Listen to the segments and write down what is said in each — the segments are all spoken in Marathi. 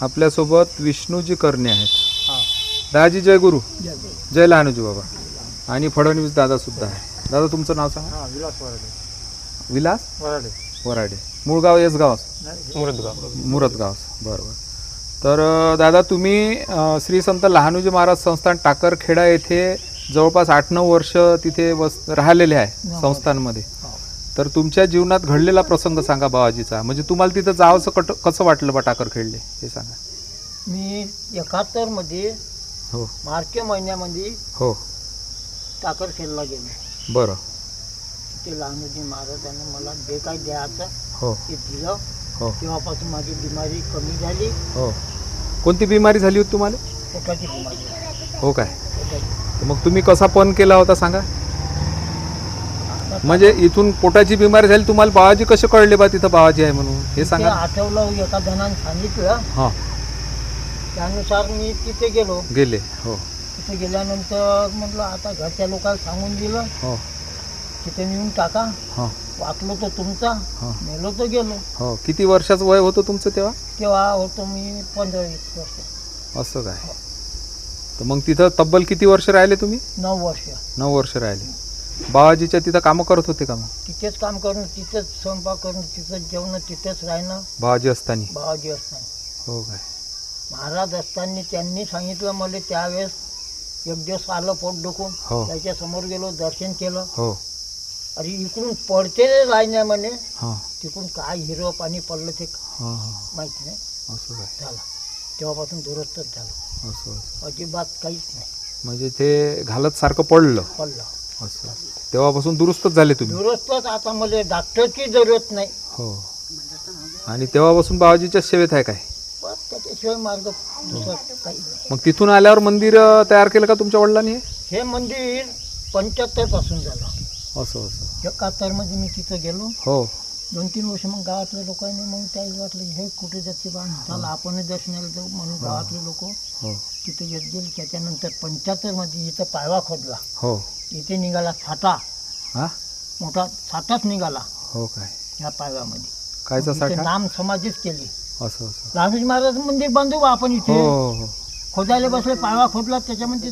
आपल्यासोबत विष्णूजी करणे आहेत. दादाजी जय गुरु, जय लहानूजी बाबा. आणि फडणवीस दादा सुद्धा आहे. दादा तुमचं नाव सांगा. विलास वराडे. विलास वराडे. वराडे. मूळ गाव येसगाव, मुरदगाव. मुरदगाव. बरोबर. तर दादा तुम्ही श्री संत लहानूजी महाराज संस्थान टाकरखेडा येथे जवळपास 8-9 वर्ष तिथे राहिलेले आहे संस्थानमध्ये. तर तुमच्या जीवनात घडलेला प्रसंग सांगा बाबाजीचा. म्हणजे तुम्हाला तिथं जावंसं कसं वाटलं बा टाकरखेडले हे सांगा. मी 71 मध्ये हो मार्च महिन्यामध्ये हो टाकरखेडला गेलो. बरं. तिथे लहानूजी महाराजांनी मला जे काही द्यायचं हो ते दिलं. हो तेव्हापासून माझी बिमारी कमी झाली. हो. कोणती बिमारी झाली होती तुम्हाला? पोटाची बिमारी. हो काय. पोटाची. तर मग तुम्ही कसा पण केला होता सांगा. म्हणजे इथून पोटाची बिमारी झाली तुम्हाला बाबाजी कसे कळले बा तिथं बाबाजी आहे म्हणून हे सांगा. आठवलं एका जणाने सांगितलं. हां त्यानुसार मी तिथे गेले. हो तिथे गेल्यानंतर म्हटलं आता घरच्या लोकांना सांगून दिलं हो तिथे नेऊन टाका. हो वाचलो तो तुमचा, मेलो तो गेलो. हो. किती वर्षाचं वय होतं तुमचं तेव्हा? तेव्हा होतो मी 15-20 वर्ष. असं काय. तर मग तिथं तब्बल किती वर्ष राहिले तुम्ही? 9 वर्ष. 9 वर्ष राहिले. बाबाजीच्या तिथं कामं करत होते का मग? तिथेच काम करून, तिथेच स्वयंपाक करून, तिथेच जेवण, तिथेच राहणं. बाबाजी असताना? बाबाजी असताना. हो काय. महाराज असताना त्यांनी सांगितलं मला त्यावेळेस. एक दिवस आलं पोट दुखून. हो त्याच्या समोर गेलो, दर्शन केलं. हो. अरे इकडून पडते राहण्या म्हणे. हां. तिकडून काय हिरवं पाणी पडलं ते हां हां. माहिती नाही. असं काय. झालं. तेव्हापासून दुरुस्तच झालं. असं अजिबात काहीच नाही. म्हणजे ते घालत सारखं पडलं. असं. तेव्हापासून दुरुस्तच झाले तुम्ही? दुरुस्तच. आता मला डॉक्टरची जरूरत नाही. हो. आणि तेव्हापासून बाबाजीच्या सेवेत आहे काय? त्याच्याशिवाय मार्ग दुसरा काही नाही. मग तिथून आल्यावर मंदिर तयार केलं का तुमच्या वडिलांनी? हे मंदिर 75 पासून झालं. असं असं. 71 मध्ये मी तिथं गेलो. हो. 2-3 वर्ष मग गावातल्या लोकांनी मग त्याला वाटलं हे कुठे जाते बा, चला आपणच दर्शनाला जाऊ म्हणून गावातले लोक हो तिथे येत गेले. त्याच्यानंतर 75 मध्ये इथं पायवा खोदला. हो. इथे निघाला साठा. हा. मोठा साठाच निघाला. हो काय. ह्या पायव्यामध्ये कायचा साठा? नाम समाधीच केली. असं असं. लहानूजी महाराज मंदिर बांधू बा आपण इथे. हो हो. खोदायला बसले, पायवा खोदला, त्याच्यामध्ये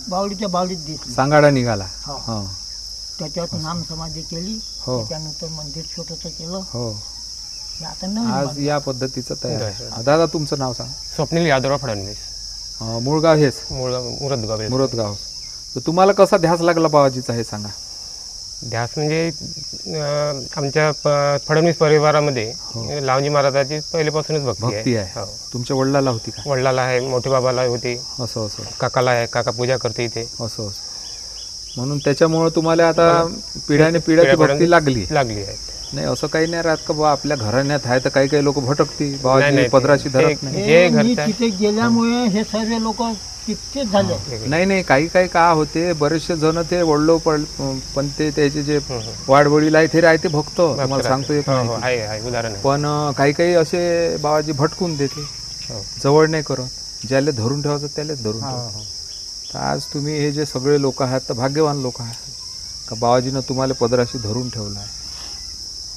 बावडीच्या बावडीत दिसली. सांगाडा निघाला. हो. हो. त्याच्यावर नाम समाधी केली. हो. त्यानंतर मंदिर छोटंसं केलं. हो. हे आता नवीन आज बांधलं. या पद्धतीचं तयार आहे. दादा तुमचं नाव सांगा. स्वप्नील यादवराव फडणवीस. मूळ गाव हेच? मुरदगाव. मुरदगाव. तर तुम्हाला कसा ध्यास लागला बाबाजीचा हे सांगा. ध्यास म्हणजे आमच्या फडणवीस परिवारामध्ये लहानूजी महाराजाची पहिल्यापासूनच भक्ती आहे. हो. तुमच्या वडिलाला होती का? वडिलाला आहे, मोठे बाबाला होती. असं असं. काकाला आहे, काका पूजा करते इथे. असं असं. म्हणून त्याच्यामुळे तुम्हाला आता पिढ्याने पिढ्याची भक्ती लागली आहे. नाही असं काही नाही राहत का बा आपल्या घराण्यात आहे तर काही काही लोक भटकती बाबाजी पदराशी धरत नाही. मी तिथे गेल्यामुळे हे सर्व लोक तितकेच झाले. नाही नाही काही काही का होते बरेचसे जण ते वडलो पण ते त्याचे जे वाडवडील आहे ते राहते भक्त. तुम्हाला सांगतो एक उदाहरण. पण काही काही असे बाबाजी भटकून देते, जवळ नाही करत. ज्याला धरून ठेवायचं त्यालाच धरून ठेवतात. तर आज तुम्ही हे जे सगळे लोक आहात तर भाग्यवान लोक आहात का बाबाजीनं तुम्हाला पदराशी धरून ठेवलं आहे.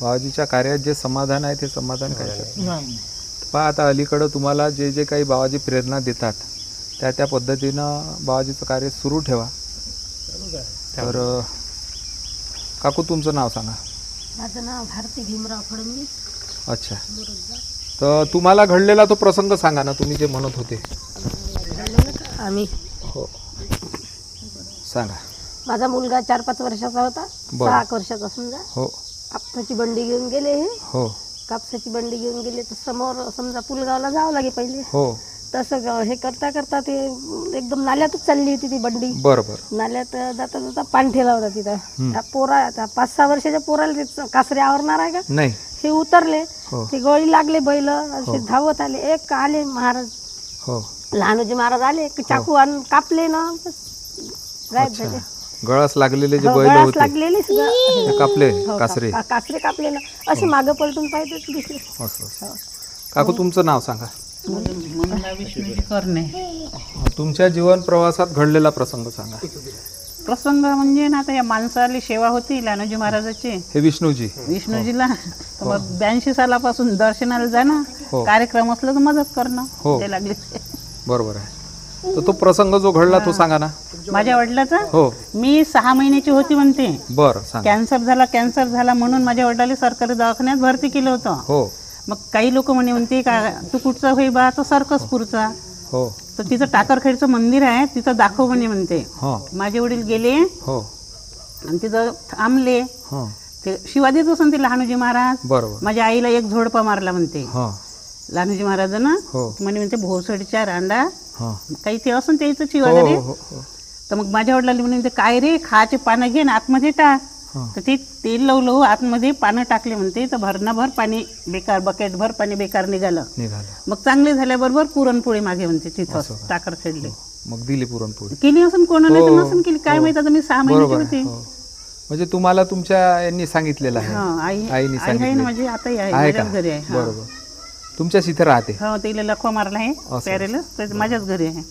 बाबाजीच्या कार्यात जे समाधान आहे ते समाधान काय. पहा आता अलीकडं तुम्हाला जे जे काही बाबाजी प्रेरणा देतात त्या पद्धतीनं बाबाजीचं कार्य सुरू ठेवा. तर काकू तुमचं नाव सांगा. माझं नाव भारती भीमराव फडणवीस. अच्छा. तर तुम्हाला घडलेला तो प्रसंग सांगा ना, तुम्ही जे म्हणत होते. आम्ही हो सांगा. माझा मुलगा 4-5 वर्षाचा होता. 6 वर्षाचा समजा. हो. कापसाची बंडी घेऊन गेले. हे हो. कापसाची बंडी घेऊन गेले तर समोर समजा पुलगावला जावं लागे पहिले. हो. तसं हे करता करता ते एकदम नाल्यातच चालली होती ती बंडी. बरोबर. नाल्यात जाता जाता पाणी ठेला होता तिथं. पोरा 5-6 वर्षाच्या पोराला ते कासरे आवरणार आहे का नाही. हे उतरले. हो. ते गळी लागले बैल असे धावत आले. एक आले महाराज. हो. लहानूजी महाराज आले, चाकू आणून कापले ना, गायब झाले. गळास लागलेले जे बैल गळास होते लागलेले कापले, कासरे कासरे कापले ना, असे मागं पलटून पाहिजे दिसले. असं. काकू तुमचं नाव सांगा. करणे. तुमच्या जीवन प्रवासात घडलेला प्रसंग सांगा. प्रसंग म्हणजे ना आता या माणसाली सेवा होती लहानोजी महाराजाची हे विष्णूजी विष्णूजीला तर मग 82 सालापासून दर्शनाला जाणं हो. कार्यक्रम असलं तर मदत करणं हो. ते लागले बरोबर आहे. तर तो प्रसंग जो घडला तो सांगा ना. माझ्या वडिलाचा हो मी 6 महिन्याची होती म्हणते बरं सांगा. कॅन्सर झाला म्हणून माझ्या वडिलांनी सरकारी दवाखान्यात भरती केलं होतं. हो मग काही लोक म्हणते का तू कुठचा होई बा तो सर्कसपूरचा हो तर तिथं टाकरखेडचं मंदिर आहे तिथं दाखव म्हणते. हो माझे वडील गेले हो आणि तिथं थांबले. हो ते शिवा देत असून ते लहानोजी महाराज बरोबर. माझ्या आईला एक झोडपा मारला म्हणते हो लहानोजी महाराजांना. हो म्हणते भोसडीच्या रांडा हो काही ते असून त्याचं शिवा हो दे. हो हो तर मग माझ्या वडिलांनी म्हणते काय रे खायचे पानं घे ना आतमध्ये टाक. तर ते तेल लवलं आतमध्ये पानं टाकले म्हणते तर भरणाभर पाणी बेकार बकेट भर पाणी बेकार निघालं. निघालं. मग चांगले झाल्याबरोबर पुरणपोळी मागे म्हणते तिथं टाकर खेळले मग दिली पुरणपोळी. केली असून कोणाला तर हो, नसून केली काय हो. माहित आता मी 6 महिन्याची बरोबर होती. आहे. हो. म्हणजे तुम्हाला तुमच्या यांनी सांगितलेलं आहे. हा आईने आई आहे ना सांगितलं माझी आताही आहे आहे का? माझ्याच घरी आहे. हा. बरोबर. तुमच्याच इथे राहते. हो तिला लखवा मारला आहे असं. प्यारेला तर माझ्याच घरी आहे.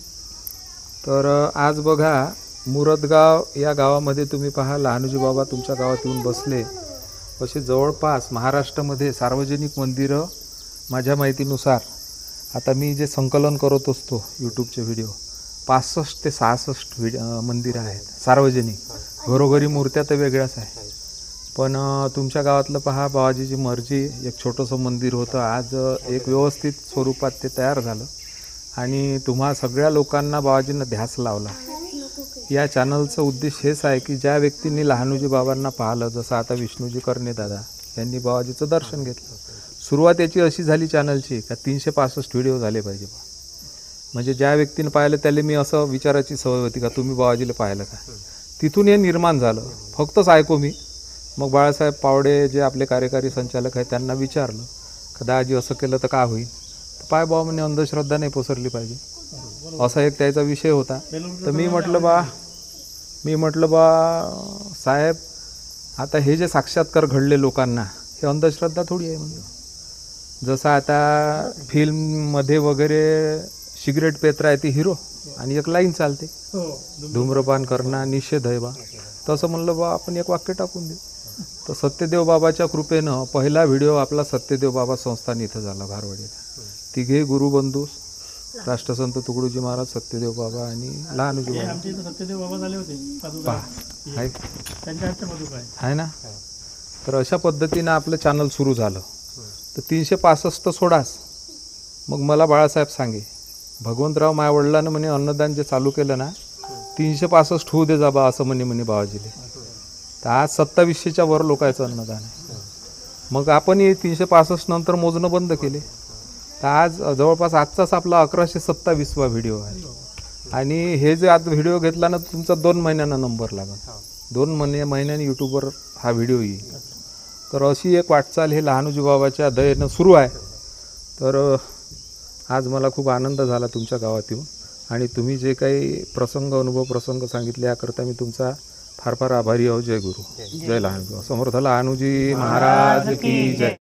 तर आज बघा मुरदगाव या गावामध्ये तुम्ही पहा लहानोजी बाबा तुमच्या गावात येऊन बसले. असे जवळपास महाराष्ट्रामध्ये सार्वजनिक मंदिरं माझ्या माहितीनुसार आता मी जे संकलन करत असतो यूट्यूबचे व्हिडिओ 65 ते 66 मंदिरं आहेत सार्वजनिक. घरोघरी मूर्त्या तर वेगळ्याच आहे. पण तुमच्या गावातलं पहा बाबाजीची मर्जी एक छोटंसं मंदिर होतं. आज एक व्यवस्थित स्वरूपात ते तयार झालं आणि तुम्हा सगळ्या लोकांना बाबाजींना ध्यास लावला. या चॅनलचं उद्देश हेच आहे की ज्या व्यक्तींनी लहानोजी बाबांना पाहिलं जसं आता विष्णूजी करणे दादा यांनी बाबाजीचं दर्शन घेतलं. सुरुवात याची अशी झाली चॅनलची का 365 व्हिडिओ झाले पाहिजे. म्हणजे ज्या व्यक्तीने पाहिलं त्याला मी असं विचारायची सवय होती का तुम्ही बाबाजीला पाहिलं का. तिथून हे निर्माण झालं. फक्तच ऐकू मी. मग बाळासाहेब पावडे जे आपले कार्यकारी संचालक आहेत त्यांना विचारलं का दादाजी असं केलं तर काय होईल. तर पाय बाबा म्हणे अंधश्रद्धा नाही पसरली पाहिजे असा एक त्याचा विषय होता. तर मी म्हटलं बा साहेब आता हे जे साक्षात्कार घडले लोकांना हे अंधश्रद्धा थोडी आहे. म्हणजे जसं आता फिल्ममध्ये वगैरे सिगरेट पेत्रा आहे ती हिरो आणि एक लाईन चालते धूम्रपान करणं निषेध आहे बा. तसं म्हणलं बा आपण एक वाक्य टाकून देऊ. तर सत्यदेव बाबाच्या कृपेनं पहिला व्हिडिओ आपला सत्यदेव बाबा संस्थान इथं झाला भारवाडीला. तिघे गुरुबंधू राष्ट्रसंत तुकडोजी महाराज सत्यदेव बाबा आणि लहानोजी बाबा सत्यदेव बाबा झाले होते आहे त्यांच्या हातच्या पादुका आहे ना. तर अशा पद्धतीनं आपलं चॅनल सुरू झालं. तर 365 तर सोडाच. मग मला बाळासाहेब सांगे भगवंतराव माया वडिलांनं म्हणे अन्नदान जे चालू केलं ना 365 होऊ दे जा बा असं म्हणे बाबाजीले. तर आज 2700च्या वर लोकांचं अन्नदान आहे. मग आपण हे 365 नंतर मोजणं बंद केले. तर आज जवळपास आजचाच आपला 1127वा व्हिडिओ आहे. आणि हे जे आज व्हिडिओ घेतला ना तुमचा 2 महिन्यांना नंबर लागेल. 2 महिन्यांनी यूट्यूबवर हा व्हिडिओ येईल. तर अशी एक वाटचाल हे लहानोजी बाबाच्या दयेनं सुरू आहे. तर आज मला खूप आनंद झाला तुमच्या गावात येऊन आणि तुम्ही जे काही अनुभव प्रसंग सांगितले याकरता मी तुमचा फार फार आभारी आहो. जय गुरु जय लहानोजी समर्थ लहानोजी महाराज की जय.